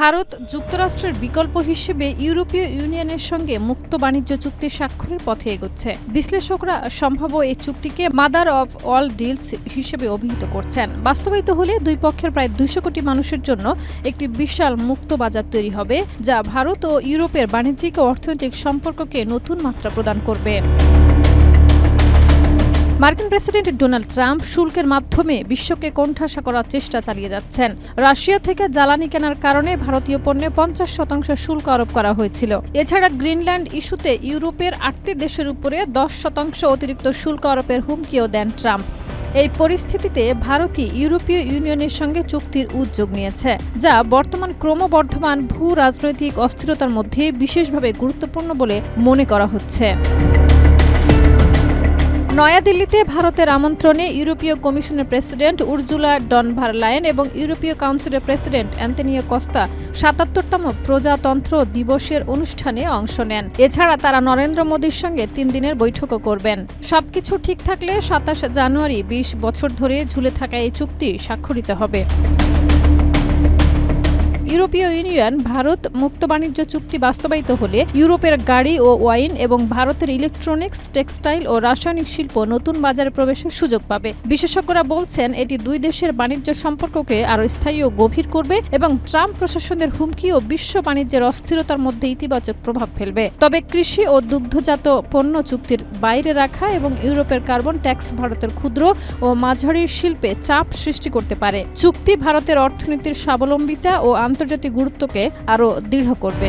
ভারত যুক্তরাষ্ট্রের বিকল্প হিসেবে ইউরোপীয় ইউনিয়নের সঙ্গে মুক্ত বাণিজ্য চুক্তি স্বাক্ষরের পথে এগোচ্ছে। বিশ্লেষকরা সম্ভাব্য এই চুক্তিকে মাদার অব অল ডিলস হিসেবে অভিহিত করছেন। বাস্তবায়িত হলে দুই পক্ষের প্রায় 200 কোটি মানুষের জন্য একটি বিশাল মুক্ত বাজার তৈরি হবে, যা ভারত ও ইউরোপের বাণিজ্যিক ও অর্থনৈতিক সম্পর্ককে নতুন মাত্রা প্রদান করবে। মার্কিন প্রেসিডেন্ট ডোনাল্ড ট্রাম্প শুল্কের মাধ্যমে বিশ্বকে কোণঠাসা করার চেষ্টা চালিয়ে যাচ্ছেন। রাশিয়া থেকে জ্বালানি কেনার কারণে ভারতীয় পণ্যে 50% শুল্ক আরোপ করা হয়েছিল। এছাড়া গ্রিনল্যান্ড ইস্যুতে ইউরোপের 8টি দেশের উপরে 10% অতিরিক্ত শুল্ক আরোপের হুমকিও দেন ট্রাম্প। এই পরিস্থিতিতে ভারতই ইউরোপীয় ইউনিয়নের সঙ্গে চুক্তির উদ্যোগ নিয়েছে, যা বর্তমান ক্রমবর্ধমান ভূ রাজনৈতিক অস্থিরতার মধ্যে বিশেষভাবে গুরুত্বপূর্ণ বলে মনে করা হচ্ছে। নয়াদিল্লিতে ভারতের আমন্ত্রণে ইউরোপীয় কমিশনের প্রেসিডেন্ট উর্জুলা ডন ভার লায়েন এবং ইউরোপীয় কাউন্সিলের প্রেসিডেন্ট অ্যান্তোনিও কস্তা 77তম প্রজাতন্ত্র দিবসের অনুষ্ঠানে অংশ নেন। এছাড়া তারা নরেন্দ্র মোদীর সঙ্গে 3 দিনের বৈঠকও করবেন। সবকিছু ঠিক থাকলে 27 জানুয়ারি 20 বছর ধরে ঝুলে থাকা এই চুক্তি স্বাক্ষরিত হবে। ইউরোপীয় ইউনিয়ন ভারত মুক্ত বাণিজ্য চুক্তি বাস্তবায়িত হলে ইউরোপের গাড়ি ও ওয়াইন এবং ভারতের ইলেকট্রনিক্স, টেক্সটাইল ও রাসায়নিক শিল্প নতুন বাজারে প্রবেশের সুযোগ পাবে। বিশেষজ্ঞরা বলছেন, এটি দুই দেশের বাণিজ্য সম্পর্ককে আরও স্থায়ী ও গভীর করবে এবং ট্রাম্প প্রশাসনের হুমকি ও বিশ্ব বাণিজ্যের অস্থিরতার মধ্যে ইতিবাচক প্রভাব ফেলবে। তবে কৃষি ও দুগ্ধজাত পণ্য চুক্তির বাইরে রাখা এবং ইউরোপের কার্বন ট্যাক্স ভারতের ক্ষুদ্র ও মাঝারি শিল্পে চাপ সৃষ্টি করতে পারে। চুক্তি ভারতের অর্থনীতির স্বাবলম্বিতা ও আন্তর্জাতিক গুরুত্বকে আরও দৃঢ় করবে।